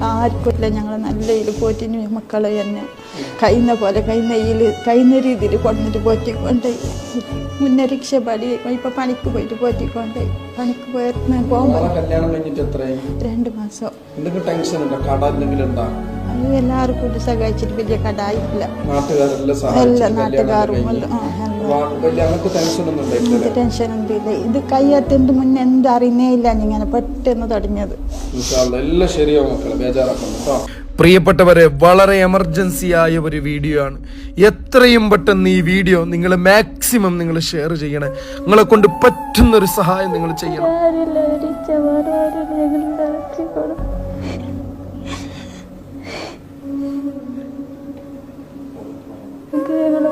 ആർക്കുമില്ല, ഞങ്ങൾ നല്ല ഇതിൽ പോറ്റിന് മക്കളെ തന്നെ കഴിയുന്ന പോലെ കഴിയുന്ന രീതിയിൽ കൊണ്ടിട്ട് പോറ്റിക്കൊണ്ട് മുന്നേ രക്ഷ പടി ഇപ്പൊ പണിക്ക് പോയിട്ട് പോറ്റിക്കൊണ്ട് പണിക്ക് പോകുമ്പോൾ 2 മാസം അത് എല്ലാവർക്കും കൂടി സഹായിച്ചിട്ട് വലിയ കടായില്ല. എല്ലാ നാട്ടുകാരും ടെൻഷൻ ഒന്നുമില്ല. ഇത് കയ്യെത്തിന്റെ മുന്നേ എന്തും അറിയുന്നേ ഇല്ല, ഇങ്ങനെ പെട്ടെന്ന് തുടങ്ങിയത്. പ്രിയപ്പെട്ടവരെ, വളരെ എമർജൻസി ആയ ഒരു വീഡിയോ ആണ്. എത്രയും പെട്ടെന്ന് ഈ വീഡിയോ നിങ്ങൾ മാക്സിമം നിങ്ങൾ ഷെയർ ചെയ്യണേ. നിങ്ങളെ കൊണ്ട് പറ്റുന്നൊരു സഹായം നിങ്ങൾ ചെയ്യണം. ഞങ്ങൾ